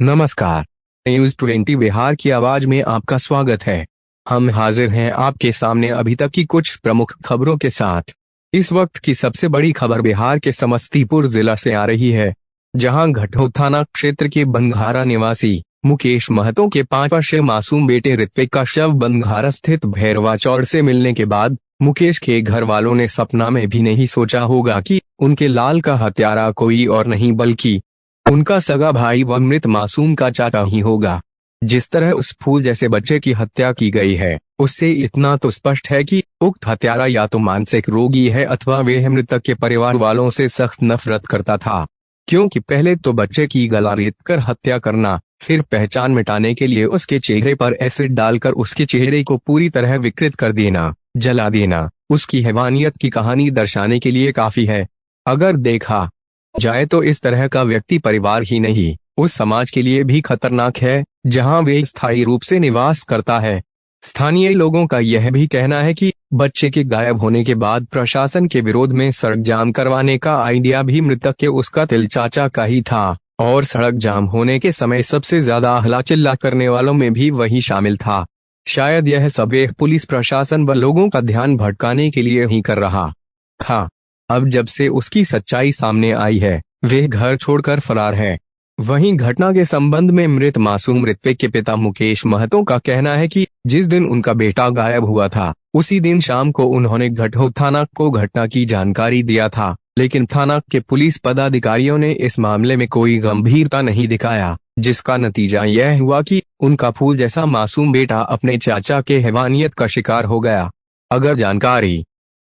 नमस्कार। न्यूज 20 बिहार की आवाज में आपका स्वागत है। हम हाजिर हैं आपके सामने अभी तक की कुछ प्रमुख खबरों के साथ। इस वक्त की सबसे बड़ी खबर बिहार के समस्तीपुर जिला से आ रही है, जहां घटहो थाना क्षेत्र के बंघारा निवासी मुकेश महतो के 5 वर्षीय मासूम बेटे ऋत्विक का शव बंघारा स्थित भैरवा चौड़ से मिलने के बाद मुकेश के घर वालों ने सपना में भी नहीं सोचा होगा कि उनके लाल का हत्यारा कोई और नहीं बल्कि उनका सगा भाई व मृत मासूम का चाचा ही होगा। जिस तरह उस फूल जैसे बच्चे की हत्या की गई है, उससे इतना तो स्पष्ट है कि उक्त हत्यारा या तो मानसिक रोगी है अथवा वह मृतक के परिवार वालों से सख्त नफरत करता था। क्योंकि पहले तो बच्चे की गला रेत कर हत्या करना, फिर पहचान मिटाने के लिए उसके चेहरे पर एसिड डालकर उसके चेहरे को पूरी तरह विकृत कर देना, जला देना, उसकी हैवानियत की कहानी दर्शाने के लिए काफी है। अगर देखा जाए तो इस तरह का व्यक्ति परिवार ही नहीं, उस समाज के लिए भी खतरनाक है जहां वे स्थायी रूप से निवास करता है। स्थानीय लोगों का यह भी कहना है कि बच्चे के गायब होने के बाद प्रशासन के विरोध में सड़क जाम करवाने का आइडिया भी मृतक के उसका तिल चाचा का ही था, और सड़क जाम होने के समय सबसे ज्यादा हल्ला चिल्ला करने वालों में भी वही शामिल था। शायद यह सब एक पुलिस प्रशासन व लोगों का ध्यान भटकाने के लिए ही कर रहा था। अब जब से उसकी सच्चाई सामने आई है, वे घर छोड़कर फरार है। वहीं घटना के संबंध में मृत मासूम ऋत्विक के पिता मुकेश महतो का कहना है कि जिस दिन उनका बेटा गायब हुआ था, उसी दिन शाम को उन्होंने घटहो थाना को घटना की जानकारी दिया था, लेकिन थाना के पुलिस पदाधिकारियों ने इस मामले में कोई गंभीरता नहीं दिखाया, जिसका नतीजा यह हुआ कि उनका फूल जैसा मासूम बेटा अपने चाचा के हैवानियत का शिकार हो गया। अगर जानकारी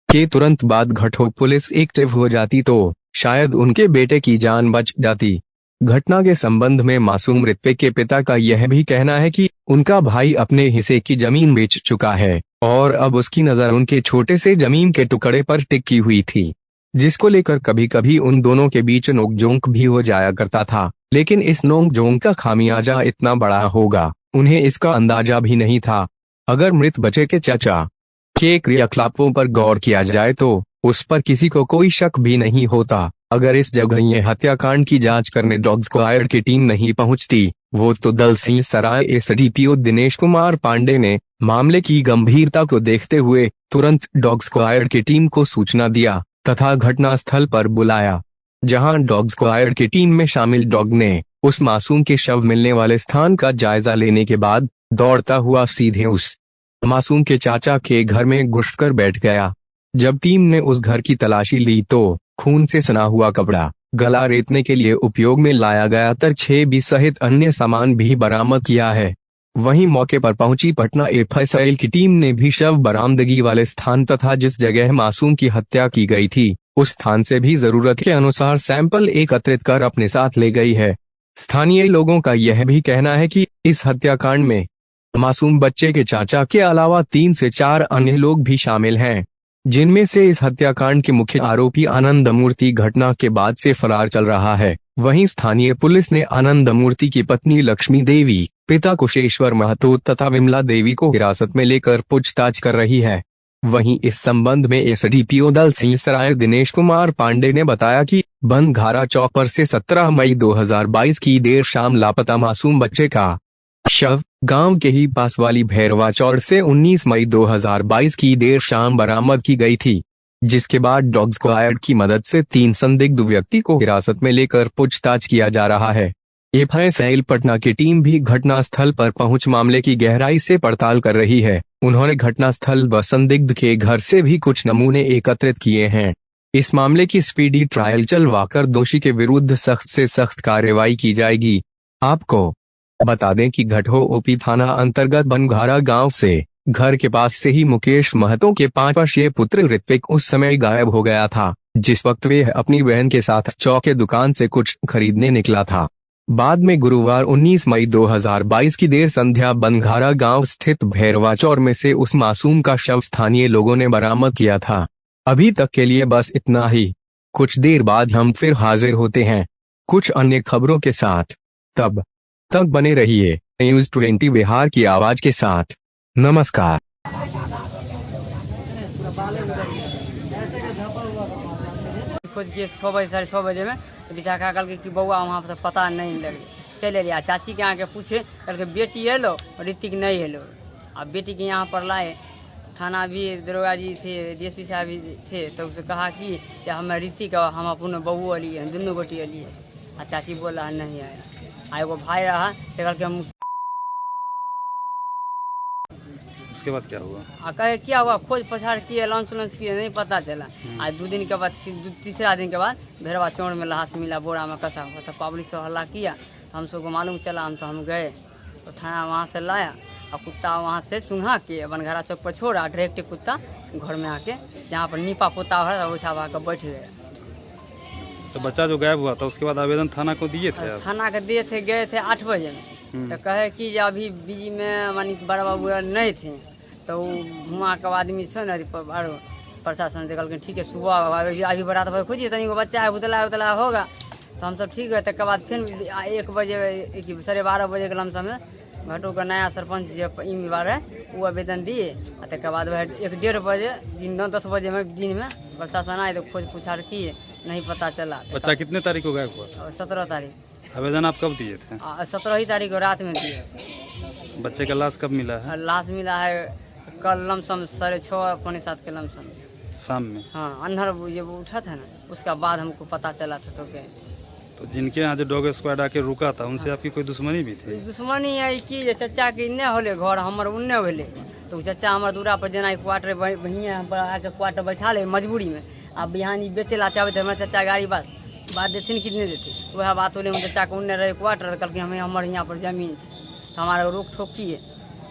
के तुरंत बाद घटहो पुलिस एक्टिव हो जाती तो शायद उनके बेटे की जान बच जाती। घटना के संबंध में मासूम ऋत्विक के पिता का यह भी कहना है कि उनका भाई अपने हिस्से की जमीन बेच चुका है और अब उसकी नजर उनके छोटे से जमीन के टुकड़े पर टिकी हुई थी, जिसको लेकर कभी कभी उन दोनों के बीच नोकझोंक भी हो जाया करता था। लेकिन इस नोकझोंक का खामियाजा इतना बड़ा होगा, उन्हें इसका अंदाजा भी नहीं था। अगर मृत बच्चे के चाचा के क्रियाकलापों पर गौर किया जाए तो उस पर किसी को कोई शक भी नहीं होता। अगर इस जगह ये हत्याकांड की जांच करने डॉग स्क्वाड की टीम नहीं पहुंचती, वो तो दलसिंह सराय एसडीपीओ दिनेश कुमार पांडे ने मामले की गंभीरता को देखते हुए तुरंत डॉग स्क्वाड की टीम को सूचना दिया तथा घटनास्थल पर बुलाया, जहां डॉग स्क्वाड की टीम में शामिल डॉग ने उस मासूम के शव मिलने वाले स्थान का जायजा लेने के बाद दौड़ता हुआ सीधे उस मासूम के चाचा के घर में घुसकर बैठ गया। जब टीम ने उस घर की तलाशी ली तो खून से सना हुआ कपड़ा, गला रेतने के लिए उपयोग में लाया गया तरछेबी सहित अन्य सामान भी बरामद किया है। वहीं मौके पर पहुंची पटना एफएसएल की टीम ने भी शव बरामदगी वाले स्थान तथा जिस जगह मासूम की हत्या की गई थी, उस स्थान से भी जरूरत के अनुसार सैंपल एकत्रित कर अपने साथ ले गई है। स्थानीय लोगों का यह भी कहना है कि इस हत्याकांड में मासूम बच्चे के चाचा के अलावा 3 से 4 अन्य लोग भी शामिल हैं, जिनमें से इस हत्याकांड के मुख्य आरोपी आनंद मूर्ति घटना के बाद से फरार चल रहा है। वहीं स्थानीय पुलिस ने आनंद मूर्ति की पत्नी लक्ष्मी देवी, पिता कुशेश्वर महतो तथा विमला देवी को हिरासत में लेकर पूछताछ कर रही है। वहीं इस संबंध में एसडीपीओ दलसिंह सराय दिनेश कुमार पांडे ने बताया कि बंघारा चौक पर से 17 मई 2022 की देर शाम लापता मासूम बच्चे का शव गांव के ही पास वाली भैरवा चौड़ से 19 मई 2022 की देर शाम बरामद की गई थी, जिसके बाद डॉग स्क्वाड की मदद से 3 संदिग्ध व्यक्ति को हिरासत में लेकर पूछताछ किया जा रहा है। एफएसएल पटना की टीम भी घटनास्थल पर पहुंच मामले की गहराई से पड़ताल कर रही है। उन्होंने घटनास्थल व संदिग्ध के घर से भी कुछ नमूने एकत्रित किए हैं। इस मामले की स्पीडी ट्रायल चलवाकर दोषी के विरुद्ध सख्त से सख्त कार्रवाई की जाएगी। आपको बता दें कि घटहो ओपी थाना अंतर्गत बंघारा गांव से घर के पास से ही मुकेश महतो के 5 वर्षीय पुत्र ऋत्विक उस समय गायब हो गया था, जिस वक्त वे अपनी बहन के साथ चौक के दुकान से कुछ खरीदने निकला था। बाद में गुरुवार 19 मई 2022 की देर संध्या बंघारा गांव स्थित भैरवा चौर में से उस मासूम का शव स्थानीय लोगों ने बरामद किया था। अभी तक के लिए बस इतना ही। कुछ देर बाद हम फिर हाजिर होते हैं कुछ अन्य खबरों के साथ। तब तक बने रहिए न्यूज 20 बिहार की आवाज के साथ। नमस्कार। खोज किए 6 बजे 6:30 बजे में, तो विशाखा कल कि बउआ वहाँ पर पता नहीं लगे, चले लिया। चाची के आके पूछे, कल के बेटी एलो और ऋतिक नहीं एलो। अब बेटी के यहाँ पर लाए, थाना भी दरोगा जी थे, DSP साहब भी थे, तो उससे कहा कि हम ऋतिक और हम अपने बहू अली हैं, दोनों बेटी अली है। और चाची बोला नहीं आया। एगो भाई रहा, कल के हम उसके बाद क्या हुआ? कहे क्या हुआ, खोज पछाड़ किए, लॉन्च किए, नहीं पता चला। आज 2 दिन के बाद, तीसरा दिन के बाद भेरवा चौड़ में लाश मिला, बोरा में कसा हुआ। तो पब्लिक से हल्ला किया, तो हम सबको मालूम चला। हम गए तो थाना वहाँ से लाया, और कुत्ता वहाँ से चूहा के बनघरा चौक पर छोड़ा, डायरेक्ट कुत्ता घर में आके जहाँ पर नीपा पोता हुआ था वैसा आकर बैठ गया। तो बच्चा जो गायब हुआ था उसके बाद आवेदन थाना को दिए थे आप? थाना के दिए थे, गए थे 8 बजे में। तो कहे कि जे अभी बिजी में मानी बड़ा बाबू नहीं थे, तो हुआ के आदमी छो ना प्रशासन से कहल ठीक है, सुबह अभी बड़ा तो खोजिए तनी बच्चा है, उतला होगा। तो हम सब ठीक है। तक बाद फिर 1 बजे 12:30 बजे के लमसम में घाटों का नया सरपंच जो बार है वो आवेदन दिए। तक बाद 1-1:30 बजे 9-10 बजे में दिन में प्रशासन आए, तो खोज पुछाड़ किए, नहीं पता चला। बच्चा कितने तारीख को गायब हुआ था? 17 तारीख। आवेदन आप कब दिए थे? 17 ही तारीख को रात में दिए। बच्चे का लाश कब मिला है? लाश मिला है कल लमसम 6:30-7 के लमसम शाम में। हाँ, अंधर ये उठा था ना, उसका बाद हमको पता चला था। तो जिनके यहाँ जो डॉग स्क्वाड आके रुका था उनसे आपकी कोई दुश्मनी भी थी? दुश्मनी है कि जे चचा के इन्ने होले घर, हमर उन्ने होले। तो चचा हमर दूरा पर जना क्वार्टर बढ़िया पर आके क्वार्टर बैठा ले मजबूरी में। अब बिहानी बेचेला चाहे तो हमारे चचा गाड़ी बात देते कितने देते, वह बात होले चचा के उन्ने रहे क्वार्टर, कल के हमें हमारे यहाँ पर जमीन है, तो हमारा रोक ठोक किए।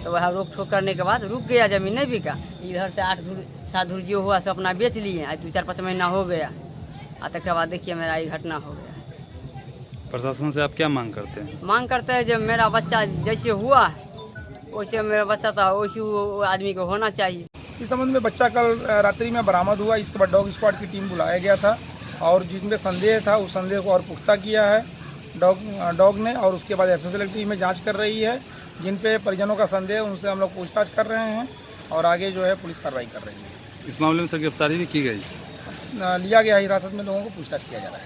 तो वह रोक ठोक करने के बाद रुक गया, जमीन नहीं बिका। इधर से 8-7 धूर जो हुआ से अपना बेच लिए। आज 2-4-5 महीना हो गया। तक बाद देखिए मेरा ये घटना हो गया। प्रशासन से आप क्या मांग करते हैं? मांग करते हैं जब मेरा बच्चा जैसे हुआ वैसे मेरा बच्चा था वैसे वो आदमी को होना चाहिए। इस संबंध में बच्चा कल रात्रि में बरामद हुआ। इसके बाद डॉग स्क्वाड की टीम बुलाया गया था, और जिनमें संदेह था उस संदेह को और पुख्ता किया है डॉग ने। और उसके बाद FSL टीम में जांच कर रही है। जिन पे परिजनों का संदेह उनसे हम लोग पूछताछ कर रहे हैं, और आगे जो है पुलिस कार्रवाई कर रही है। इस मामले में सर गिरफ्तारी भी की गई? लिया गया हिरासत में, लोगों को पूछताछ किया जा रहा है।